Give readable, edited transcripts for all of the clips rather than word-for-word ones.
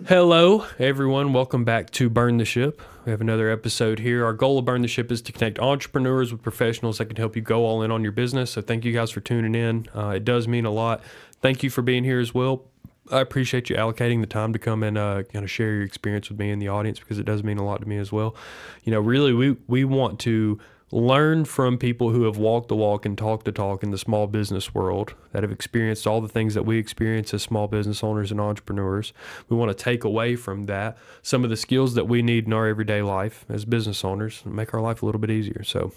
Hello, everyone. Welcome back to Burn the Ship. We have another episode here. Our goal of Burn the Ship is to connect entrepreneurs with professionals that can help you go all in on your business. So thank you guys for tuning in. It does mean a lot. Thank you for being here as well. I appreciate you allocating the time to come and kind of share your experience with me and the audience, because it does mean a lot to me as well. You know, really, we want to learn from people who have walked the walk and talked the talk in the small business world, that have experienced all the things that we experience as small business owners and entrepreneurs. We want to take away from that some of the skills that we need in our everyday life as business owners and make our life a little bit easier. So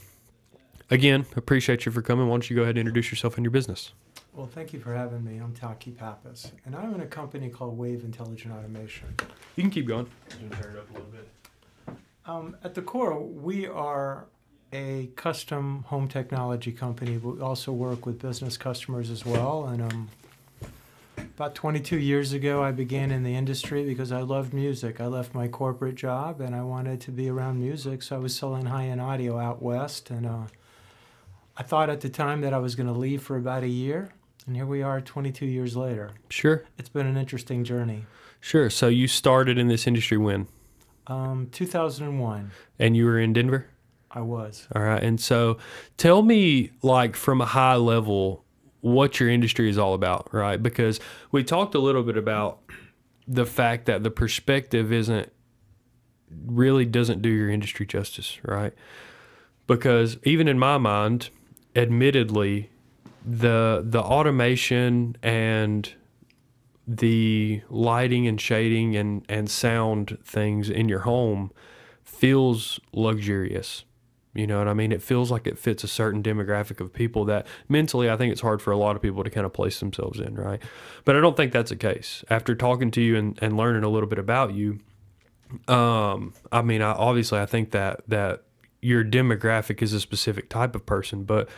again, appreciate you for coming. Why don't you go ahead and introduce yourself and your business? Well, thank you for having me. I'm Taki, Pappas, and I own a company called Wave Intelligent Automation. You can keep going. I'm going to turn it up a little bit. At the core, we are a custom home technology company, but we also work with business customers as well. And about 22 years ago, I began in the industry because I loved music. I left my corporate job and I wanted to be around music, so I was selling high-end audio out west. And I thought at the time that I was going to leave for about a year, and here we are 22 years later. Sure. It's been an interesting journey. Sure. So you started in this industry when? 2001. And you were in Denver? I was. All right. And so tell me, like, from a high level, what your industry is all about, right? Because we talked a little bit about the fact that the perspective really doesn't do your industry justice, right? Because even in my mind, admittedly, the automation and the lighting and shading and sound things in your home feels luxurious. You know what I mean? It feels like it fits a certain demographic of people that mentally, I think it's hard for a lot of people to kind of place themselves in, right? But I don't think that's the case. After talking to you and learning a little bit about you, I mean, I think that your demographic is a specific type of person, but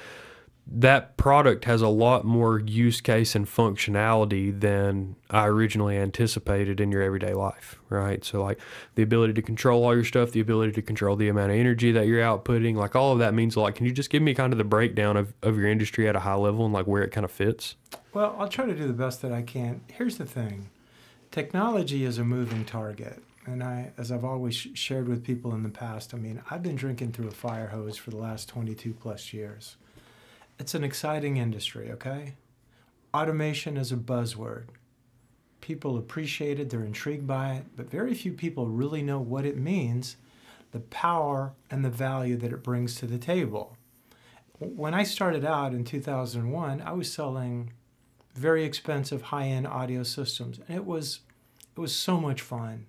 that product has a lot more use case and functionality than I originally anticipated in your everyday life, right? So like the ability to control all your stuff, the ability to control the amount of energy that you're outputting, like all of that means a lot. Can you just give me kind of the breakdown of your industry at a high level and like where it kind of fits? Well, I'll try to do the best that I can. Here's the thing. Technology is a moving target. And as I've always shared with people in the past, I mean, I've been drinking through a fire hose for the last 22 plus years. It's an exciting industry, okay? Automation is a buzzword. People appreciate it, they're intrigued by it, but very few people really know what it means, the power and the value that it brings to the table. When I started out in 2001, I was selling very expensive high-end audio systems, and it was so much fun.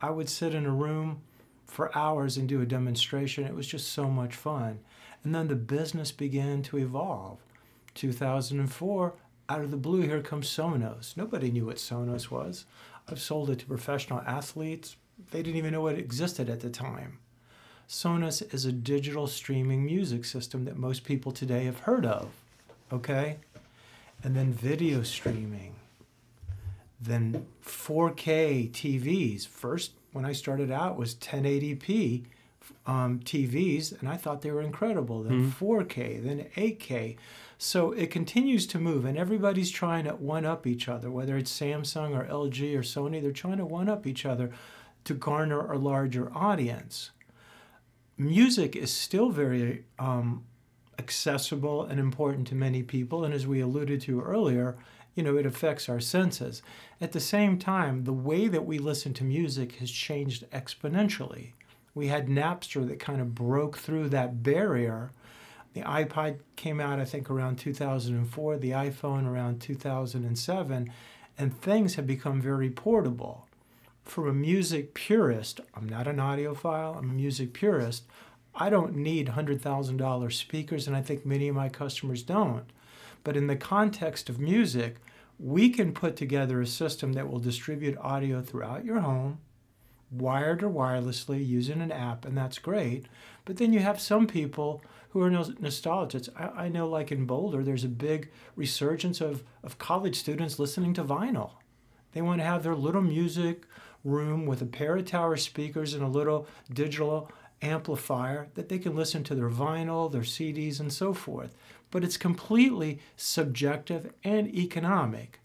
I would sit in a room for hours and do a demonstration. It was just so much fun. And then the business began to evolve. 2004, out of the blue, here comes Sonos. Nobody knew what Sonos was. I've sold it to professional athletes. They didn't even know what existed at the time. Sonos is a digital streaming music system that most people today have heard of, okay? And then video streaming. Then 4K TVs. First, when I started out, was 1080p. TVs, and I thought they were incredible. Then 4K, then 8K. So it continues to move, and everybody's trying to one-up each other, whether it's Samsung or LG or Sony, they're trying to one-up each other to garner a larger audience. Music is still very accessible and important to many people, and as we alluded to earlier, you know, it affects our senses. At the same time, the way that we listen to music has changed exponentially. We had Napster that kind of broke through that barrier. The iPod came out, I think, around 2004, the iPhone around 2007, and things have become very portable. From a music purist, I'm not an audiophile, I'm a music purist, I don't need $100,000 speakers, and I think many of my customers don't. But in the context of music, we can put together a system that will distribute audio throughout your home, wired or wirelessly, using an app, and that's great. But then you have some people who are nostalgics. I know, like in Boulder, there's a big resurgence of college students listening to vinyl. They want to have their little music room with a pair of tower speakers and a little digital amplifier that they can listen to their vinyl, their CDs, and so forth. But it's completely subjective and economic.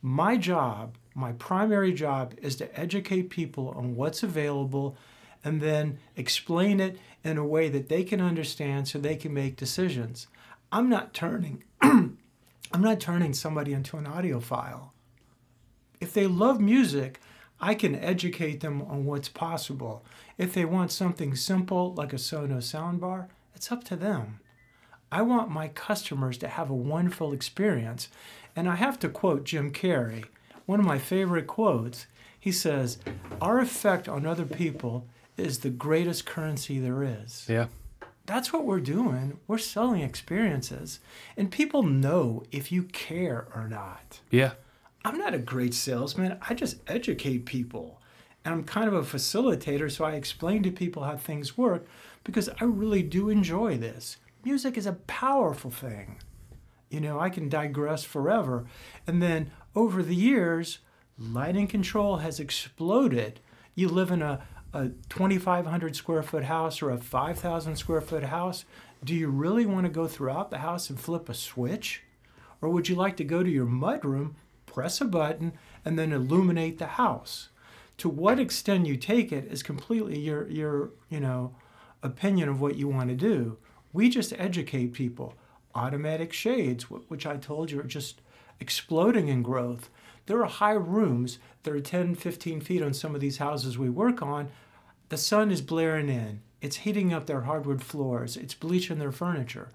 My job, My primary job is to educate people on what's available and then explain it in a way that they can understand so they can make decisions. I'm not turning I'm not turning somebody into an audiophile. If they love music, I can educate them on what's possible. If they want something simple like a Sonos soundbar, it's up to them. I want my customers to have a wonderful experience. And I have to quote Jim Carrey, one of my favorite quotes. He says, "Our effect on other people is the greatest currency there is." Yeah. That's what we're doing. We're selling experiences. And people know if you care or not. Yeah. I'm not a great salesman. I just educate people. And I'm kind of a facilitator, so I explain to people how things work because I really do enjoy this. Music is a powerful thing. You know, I can digress forever. And then over the years, lighting control has exploded. You live in a 2,500 square foot house or a 5,000 square foot house. Do you really want to go throughout the house and flip a switch? Or would you like to go to your mudroom, press a button, and then illuminate the house? To what extent you take it is completely your opinion of what you want to do. We just educate people. Automatic shades, which I told you are just exploding in growth. There are high rooms that are 10, 15 feet on some of these houses we work on. The sun is blaring in. It's heating up their hardwood floors. It's bleaching their furniture.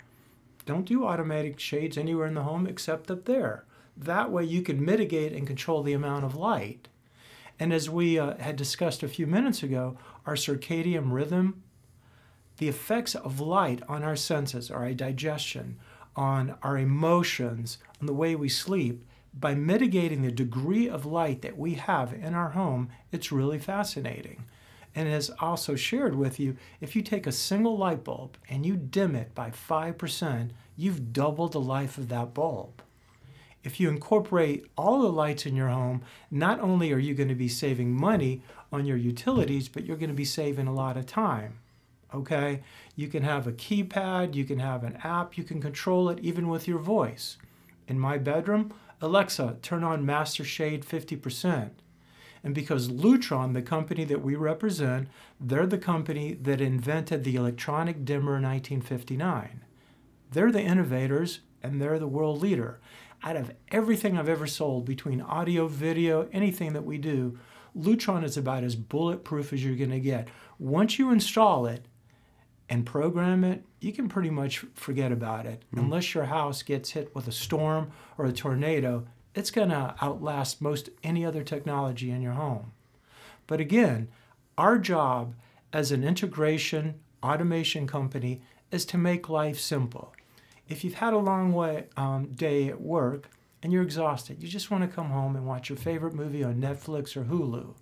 Don't do automatic shades anywhere in the home except up there. That way you can mitigate and control the amount of light. And as we had discussed a few minutes ago, our circadian rhythm, the effects of light on our senses, our digestion, on our emotions, on the way we sleep, by mitigating the degree of light that we have in our home, it's really fascinating. And as also shared with you, if you take a single light bulb and you dim it by 5%, you've doubled the life of that bulb. If you incorporate all the lights in your home, not only are you going to be saving money on your utilities, but you're going to be saving a lot of time. Okay? You can have a keypad, you can have an app, you can control it even with your voice. In my bedroom, Alexa, turn on Master Shade 50%. And because Lutron, the company that we represent, they're the company that invented the electronic dimmer in 1959. They're the innovators and they're the world leader. Out of everything I've ever sold, between audio, video, anything that we do, Lutron is about as bulletproof as you're going to get. Once you install it and program it, you can pretty much forget about it. Unless your house gets hit with a storm or a tornado, it's going to outlast most any other technology in your home. But again, our job as an integration automation company is to make life simple. If you've had a long day at work and you're exhausted, you just want to come home and watch your favorite movie on Netflix or Hulu.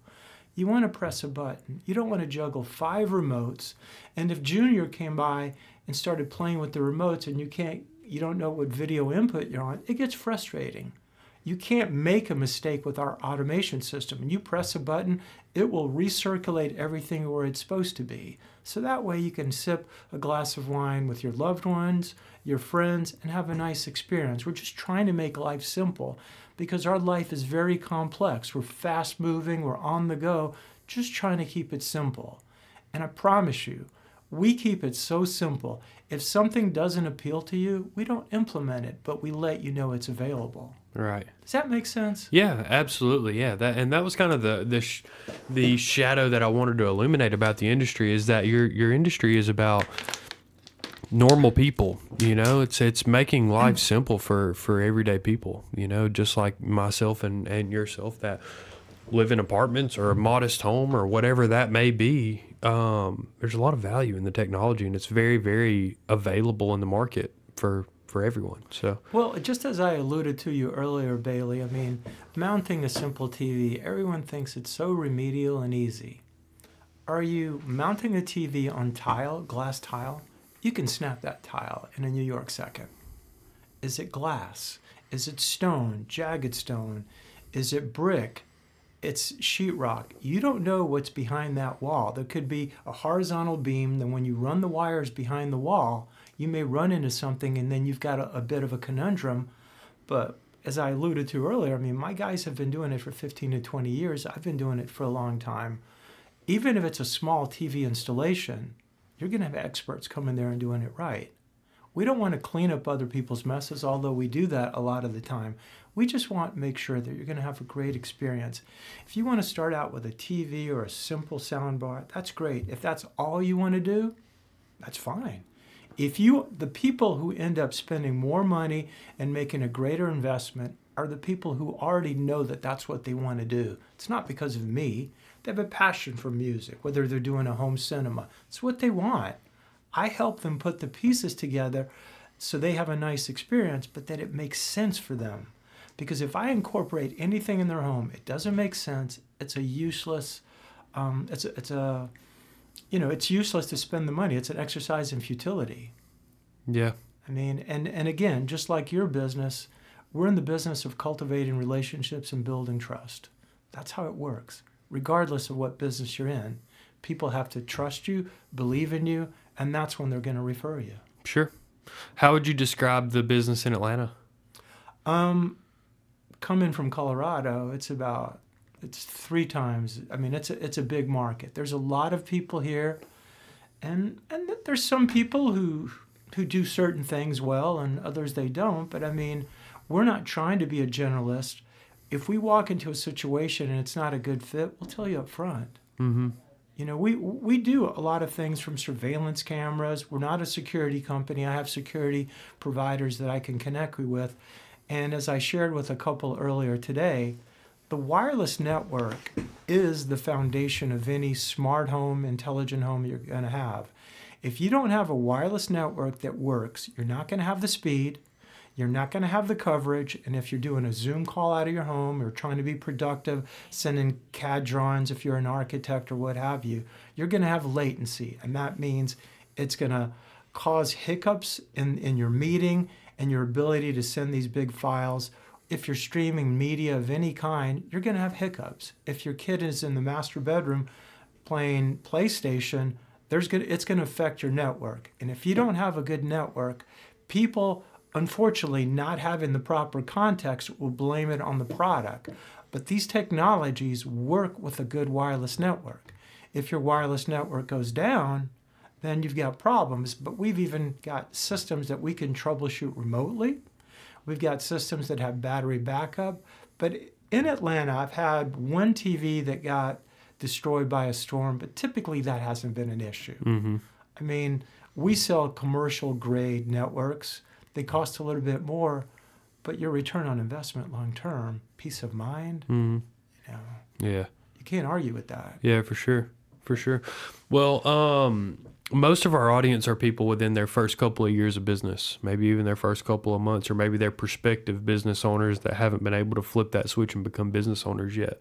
You want to press a button. You don't want to juggle 5 remotes. And if Junior came by and started playing with the remotes and you don't know what video input you're on, it gets frustrating. You can't make a mistake with our automation system. When you press a button, it will recirculate everything where it's supposed to be. So that way you can sip a glass of wine with your loved ones, your friends, and have a nice experience. We're just trying to make life simple because our life is very complex. We're fast moving, we're on the go, just trying to keep it simple. And I promise you, we keep it so simple. If something doesn't appeal to you, we don't implement it, but we let you know it's available. Right. Does that make sense? Yeah, absolutely. Yeah, that was kind of the shadow that I wanted to illuminate about the industry, is that your industry is about normal people. You know, it's making life simple for everyday people. You know, just like myself and yourself that live in apartments or a modest home or whatever that may be. There's a lot of value in the technology, and it's very, very available in the market for everyone. So, well, just as I alluded to you earlier, Bailey, I mean, mounting a simple TV, everyone thinks it's so remedial and easy. Are you mounting a TV on tile, glass tile? You can snap that tile in a New York second. Is it glass? Is it stone, jagged stone? Is it brick? It's sheetrock. You don't know what's behind that wall. There could be a horizontal beam, then when you run the wires behind the wall, you may run into something and then you've got a bit of a conundrum. But as I alluded to earlier, I mean, my guys have been doing it for 15 to 20 years. I've been doing it for a long time. Even if it's a small TV installation, you're going to have experts coming there and doing it right. We don't want to clean up other people's messes, although we do that a lot of the time. We just want to make sure that you're going to have a great experience. If you want to start out with a TV or a simple soundbar, that's great. If that's all you want to do, that's fine. The people who end up spending more money and making a greater investment are the people who already know that that's what they want to do. It's not because of me. They have a passion for music, whether they're doing a home cinema. It's what they want. I help them put the pieces together so they have a nice experience, but that it makes sense for them. Because if I incorporate anything in their home, it doesn't make sense. It's a useless, it's useless to spend the money. It's an exercise in futility. Yeah. I mean, and again, just like your business, we're in the business of cultivating relationships and building trust. That's how it works. Regardless of what business you're in, people have to trust you, believe in you, and that's when they're going to refer you. Sure. How would you describe the business in Atlanta? Coming from Colorado, it's 3 times. I mean, it's a big market. There's a lot of people here, and there's some people who do certain things well and others they don't. But I mean, we're not trying to be a generalist. If we walk into a situation and it's not a good fit, we'll tell you up front. Mm-hmm. You know, we do a lot of things from surveillance cameras. We're not a security company. I have security providers that I can connect you with. And as I shared with a couple earlier today, the wireless network is the foundation of any smart home, intelligent home you're going to have. If you don't have a wireless network that works, you're not going to have the speed, you're not going to have the coverage, and if you're doing a Zoom call out of your home or trying to be productive, sending CAD drawings if you're an architect or what have you, you're going to have latency, and that means it's going to cause hiccups in your meeting and your ability to send these big files. If you're streaming media of any kind, you're going to have hiccups. If your kid is in the master bedroom playing PlayStation, it's going to affect your network. And if you don't have a good network, people, unfortunately, not having the proper context will blame it on the product. But these technologies work with a good wireless network. If your wireless network goes down, then you've got problems. But we've even got systems that we can troubleshoot remotely. We've got systems that have battery backup. But in Atlanta, I've had one TV that got destroyed by a storm, but typically that hasn't been an issue. Mm-hmm. I mean, we sell commercial grade networks. They cost a little bit more, but your return on investment long term, peace of mind, Mm-hmm. Yeah. You can't argue with that. Yeah, for sure. For sure. Well, most of our audience are people within their first couple of years of business, maybe even their first couple of months, or maybe they're prospective business owners that haven't been able to flip that switch and become business owners yet.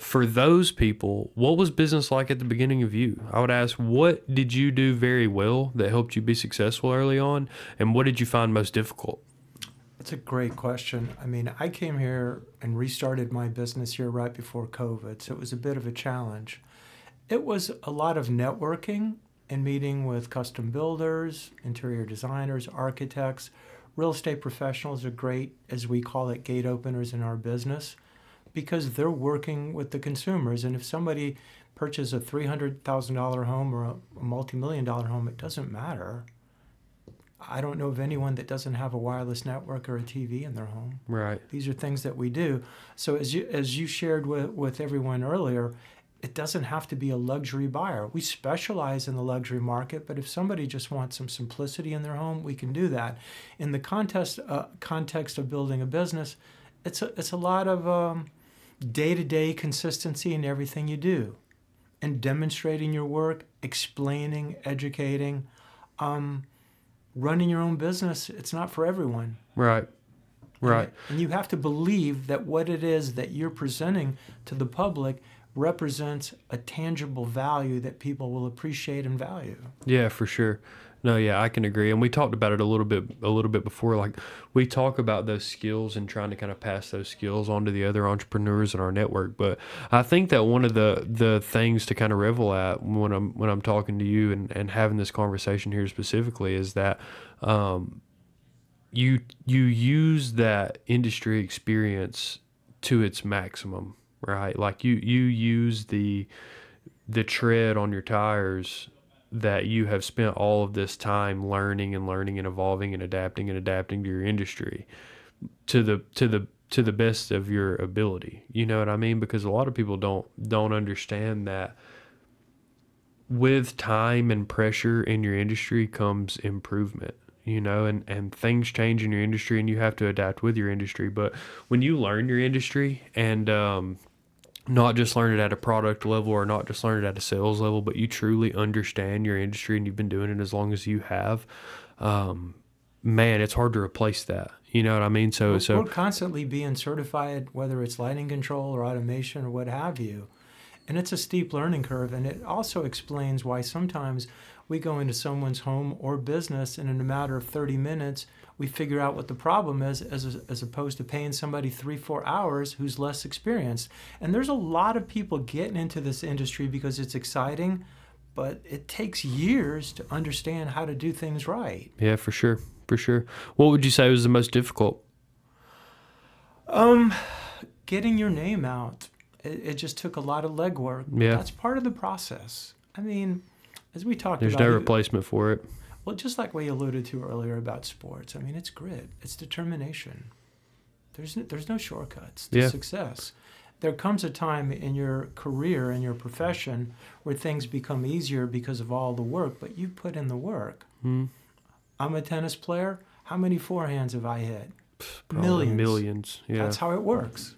For those people, what was business like at the beginning of you? I would ask, what did you do very well that helped you be successful early on, and what did you find most difficult? That's a great question. I mean, I came here and restarted my business here right before COVID, so it was a bit of a challenge. It was a lot of networking and meeting with custom builders, interior designers, architects. Real estate professionals are great, as we call it, gate openers in our business, because they're working with the consumers. And if somebody purchases a $300,000 home or a multi-million-dollar home, it doesn't matter. I don't know of anyone that doesn't have a wireless network or a TV in their home. Right. These are things that we do. So as you shared with everyone earlier, it doesn't have to be a luxury buyer. We specialize in the luxury market, but if somebody just wants some simplicity in their home, we can do that. In the context of building a business, it's a lot of day-to-day consistency in everything you do, and demonstrating your work, explaining, educating, running your own business. It's not for everyone. Right. Right. And you have to believe that what it is that you're presenting to the public represents a tangible value that people will appreciate and value. Yeah, for sure. No, yeah, I can agree. And we talked about it a little bit before. Like, we talk about those skills and trying to kind of pass those skills on to the other entrepreneurs in our network. But I think that one of the things to kind of revel at when I'm talking to you and having this conversation here specifically is that you use that industry experience to its maximum, right? Like you use the tread on your tires that you have spent all of this time learning and learning and evolving and adapting to your industry to the best of your ability. You know what I mean? Because a lot of people don't understand that with time and pressure in your industry comes improvement, you know, and things change in your industry and you have to adapt with your industry. But when you learn your industry and not just learn it at a product level or not just learn it at a sales level, but you truly understand your industry and you've been doing it as long as you have, man, it's hard to replace that. You know what I mean? So we're constantly being certified, whether it's lighting control or automation or what have you. And it's a steep learning curve. And it also explains why sometimes we go into someone's home or business and in a matter of 30 minutes, we figure out what the problem is as opposed to paying somebody 3-4 hours who's less experienced. And there's a lot of people getting into this industry because it's exciting, but it takes years to understand how to do things right. Yeah, for sure. For sure. What would you say was the most difficult? Getting your name out. It just took a lot of legwork. Yeah. That's part of the process. I mean, as we talked There's about... no replacement for it. Well, just like we alluded to earlier about sports, I mean, it's grit. It's determination. There's no shortcuts to success. There comes a time in your career, in your profession, where things become easier because of all the work, but you put in the work. Mm. I'm a tennis player. How many forehands have I hit? Probably millions. Yeah. That's how it works.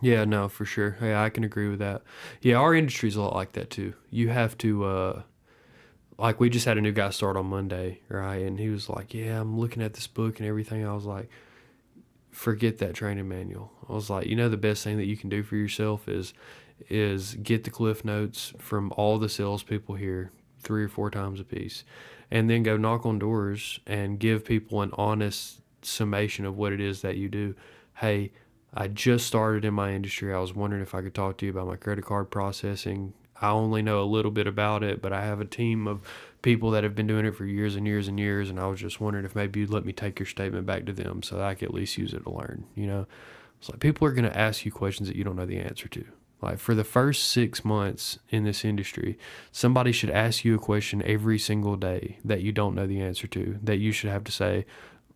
Yeah, no, for sure. Yeah, I can agree with that. Yeah, our industry's a lot like that too. You have to, like we just had a new guy start on Monday, right? And he was like, yeah, I'm looking at this book and everything. I was like, forget that training manual. I was like, you know, the best thing that you can do for yourself is get the cliff notes from all the salespeople here 3 or 4 times a piece, and then go knock on doors and give people an honest summation of what it is that you do. Hey, I just started in my industry. I was wondering if I could talk to you about my credit card processing. I only know a little bit about it, but I have a team of people that have been doing it for years and years and years, and I was just wondering if maybe you'd let me take your statement back to them so that I could at least use it to learn, you know? It's like people are going to ask you questions that you don't know the answer to. Like for the first 6 months in this industry, somebody should ask you a question every single day that you don't know the answer to, that you should have to say,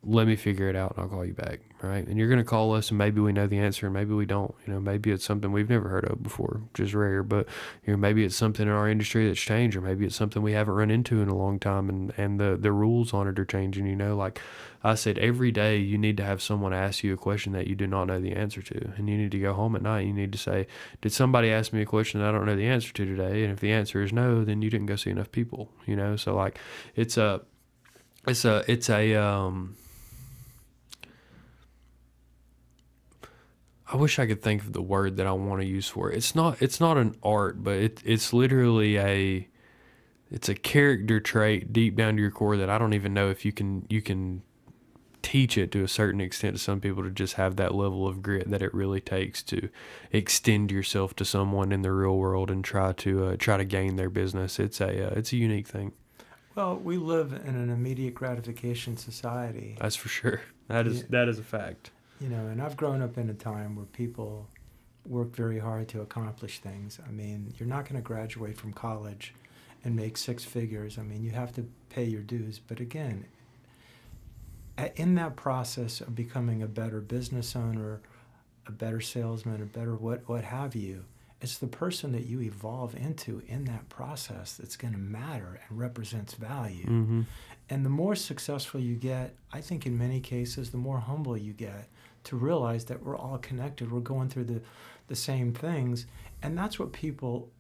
let me figure it out and I'll call you back, right? And you're going to call us and maybe we know the answer and maybe we don't. You know, maybe it's something we've never heard of before, which is rare, but you know, maybe it's something in our industry that's changed, or maybe it's something we haven't run into in a long time and the rules on it are changing. You know, like I said, every day you need to have someone ask you a question that you do not know the answer to, and you need to go home at night. You need to say, did somebody ask me a question that I don't know the answer to today? And if the answer is no, then you didn't go see enough people, you know? So like I wish I could think of the word that I want to use for it. It's not an art, but it's literally it's a character trait deep down to your core that I don't even know if you can teach it to a certain extent to some people, to just have that level of grit that it really takes to extend yourself to someone in the real world and try to gain their business. It's a unique thing. Well, we live in an immediate gratification society. That's for sure. That is a fact. You know, and I've grown up in a time where people work very hard to accomplish things. I mean, you're not going to graduate from college and make 6 figures. I mean, you have to pay your dues. But again, in that process of becoming a better business owner, a better salesman, a better what have you, it's the person that you evolve into in that process that's going to matter and represents value. Mm-hmm. And the more successful you get, I think in many cases, the more humble you get to realize that we're all connected. We're going through the same things. And that's what people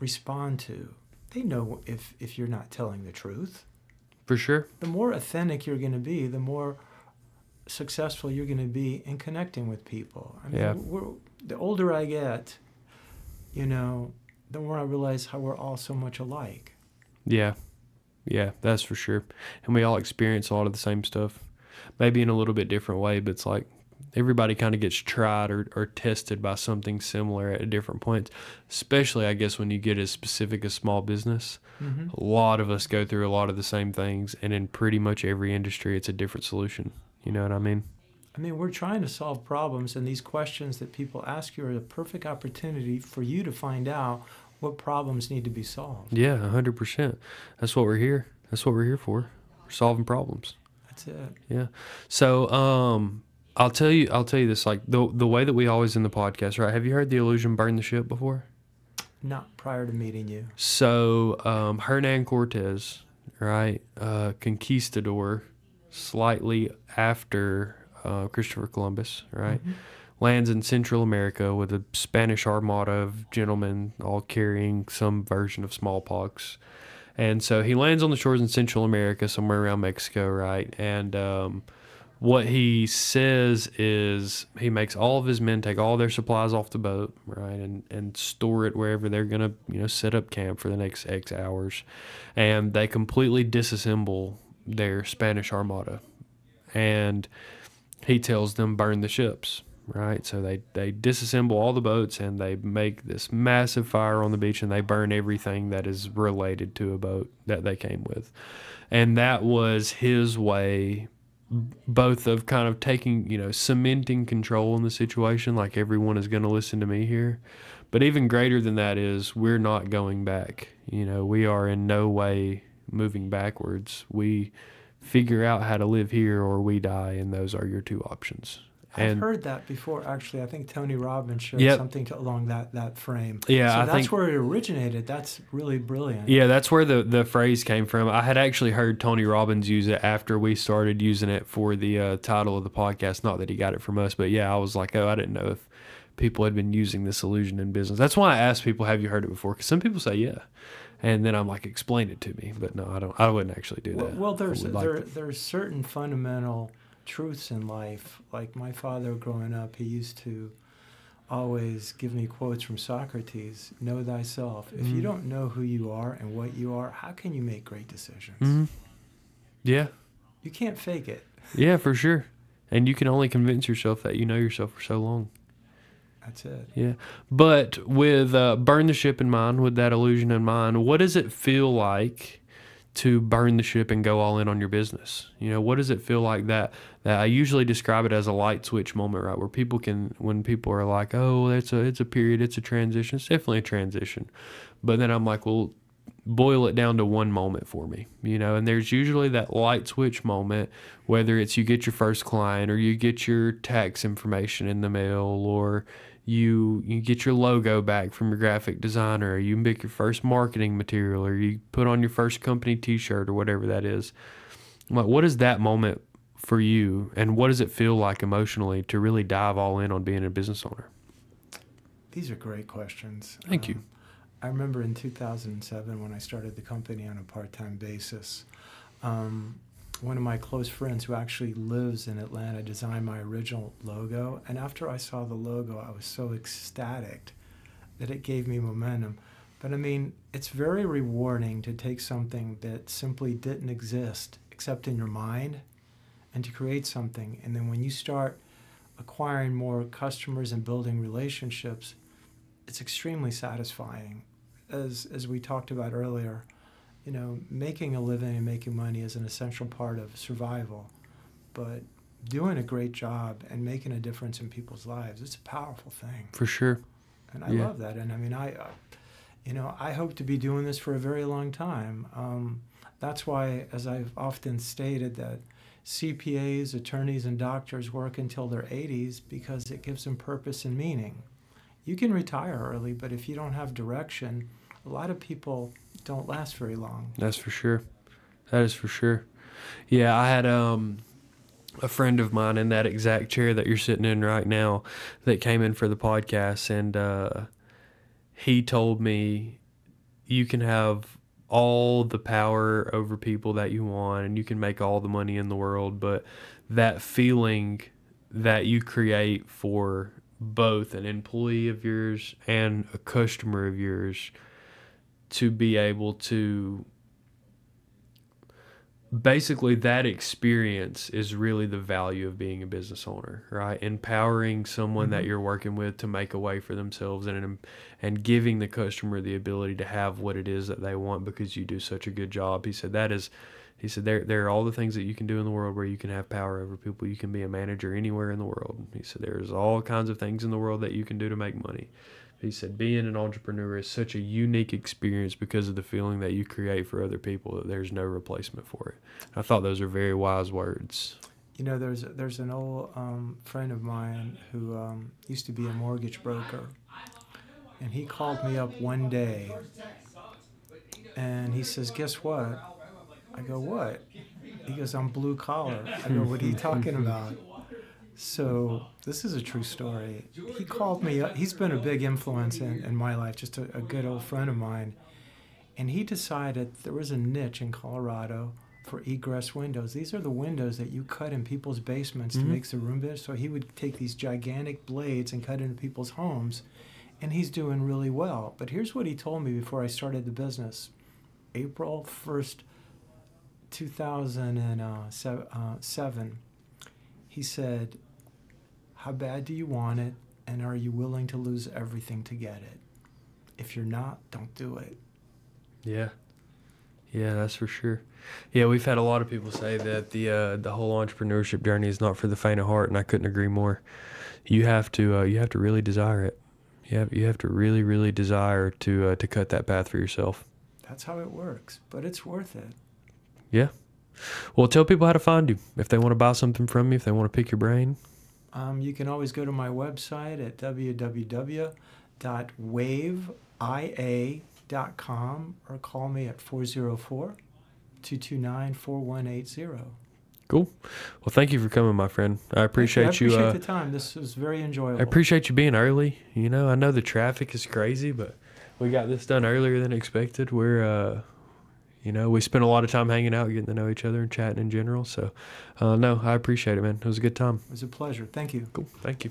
respond to. They know if you're not telling the truth. For sure. The more authentic you're going to be, the more successful you're going to be in connecting with people. I mean, the older I get, you know, the more I realize how we're all so much alike. Yeah. Yeah, that's for sure. And we all experience a lot of the same stuff. Maybe in a little bit different way, but it's like everybody kind of gets tried or tested by something similar at different points, especially, I guess, when you get as specific as small business. Mm-hmm. A lot of us go through a lot of the same things, and in pretty much every industry, it's a different solution. You know what I mean? I mean, we're trying to solve problems, and these questions that people ask you are a perfect opportunity for you to find out what problems need to be solved. Yeah, 100%. That's what we're here. That's what we're here for. We're solving problems. That's it. Yeah. So, I'll tell you this, like the way that we always end the podcast, right? Have you heard the illusion burn the ship before? Not prior to meeting you. So, Hernan Cortez, right? Conquistador, slightly after Christopher Columbus, right? Mm-hmm. Lands in Central America with a Spanish armada of gentlemen all carrying some version of smallpox. And so he lands on the shores in Central America, somewhere around Mexico, right? And what he says is he makes all of his men take all their supplies off the boat, right, and store it wherever they're going to, set up camp for the next X hours. And they completely disassemble their Spanish armada. And he tells them burn the ships, right? So they disassemble all the boats and they make this massive fire on the beach and they burn everything that is related to a boat that they came with. And that was his way, both of kind of taking, cementing control in the situation, like everyone is going to listen to me here. But even greater than that is we're not going back. We are in no way moving backwards. We figure out how to live here or we die, and those are your two options. I've heard that before, actually. I think Tony Robbins shared something along that frame. Yeah, so I that's think where it originated. That's really brilliant. Yeah, that's where the phrase came from. I had actually heard Tony Robbins use it after we started using it for the title of the podcast. Not that he got it from us, but yeah, I was like, I didn't know if people had been using this illusion in business. That's why I asked people, have you heard it before? Because some people say yeah. And then I'm like, explain it to me. But no, I don't. I wouldn't actually do that. Well, there's certain fundamental truths in life. Like my father growing up, he used to always give me quotes from Socrates. Know thyself. If you don't know who you are and what you are, how can you make great decisions? Mm-hmm. Yeah. You can't fake it. Yeah, for sure. And you can only convince yourself that you know yourself for so long. That's it. Yeah. But with burn the ship in mind, with that illusion in mind, what does it feel like to burn the ship and go all in on your business? What does it feel like that I usually describe it as a light switch moment, right? Where when people are like, oh, it's a period, it's a transition. It's definitely a transition. But then I'm like, well, boil it down to one moment for me, and there's usually that light switch moment, whether it's you get your first client or you get your tax information in the mail or you get your logo back from your graphic designer, or you make your first marketing material, or you put on your first company t-shirt or whatever that is. I'm like, what is that moment for you, and what does it feel like emotionally to really dive all in on being a business owner? These are great questions. Thank you. I remember in 2007 when I started the company on a part-time basis, one of my close friends who actually lives in Atlanta designed my original logo. And after I saw the logo, I was so ecstatic that it gave me momentum. But I mean, it's very rewarding to take something that simply didn't exist except in your mind and to create something. And then when you start acquiring more customers and building relationships, it's extremely satisfying. As we talked about earlier, making a living and making money is an essential part of survival. But doing a great job and making a difference in people's lives, it's a powerful thing. For sure. And I love that. And I mean, I hope to be doing this for a very long time. That's why, as I've often stated, that CPAs, attorneys, and doctors work until their 80s because it gives them purpose and meaning. You can retire early, but if you don't have direction, a lot of people don't last very long. That's for sure. That is for sure. Yeah, I had a friend of mine in that exact chair that you're sitting in right now that came in for the podcast, and he told me you can have all the power over people that you want and you can make all the money in the world, but that feeling that you create for both an employee of yours and a customer of yours to be able to basically that experience is really the value of being a business owner, right? Empowering someone that you're working with to make a way for themselves, and giving the customer the ability to have what it is that they want because you do such a good job. He said there are all the things that you can do in the world where you can have power over people. You can be a manager anywhere in the world. He said there's all kinds of things in the world that you can do to make money. He said being an entrepreneur is such a unique experience because of the feeling that you create for other people that there's no replacement for it. I thought those are very wise words. You know, there's an old friend of mine who used to be a mortgage broker, and he called me up one day, and he says, "Guess what?" I go, "What?" He goes, "I'm blue collar." I go, "What are you talking about?" So this is a true story. He called me up. He's been a big influence in my life, just a good old friend of mine. And he decided there was a niche in Colorado for egress windows. These are the windows that you cut in people's basements to make the room bigger. So he would take these gigantic blades and cut into people's homes, and he's doing really well. But here's what he told me before I started the business. April 1st, 2007, he said, "How bad do you want it, and are you willing to lose everything to get it? If you're not, don't do it." Yeah. Yeah, that's for sure. Yeah, we've had a lot of people say that the whole entrepreneurship journey is not for the faint of heart, and I couldn't agree more. You have to really desire it. You have to really, really desire to cut that path for yourself. That's how it works, but it's worth it. Yeah. Well, tell people how to find you if they want to buy something from you, if they want to pick your brain. You can always go to my website at www.waveia.com or call me at 404-229-4180. Cool. Well, thank you for coming, my friend. I appreciate you. I appreciate the time. This was very enjoyable. I appreciate you being early. You know, I know the traffic is crazy, but we got this done earlier than expected. We spent a lot of time hanging out, getting to know each other and chatting in general. So, no, I appreciate it, man. It was a good time. It was a pleasure. Thank you. Cool. Thank you.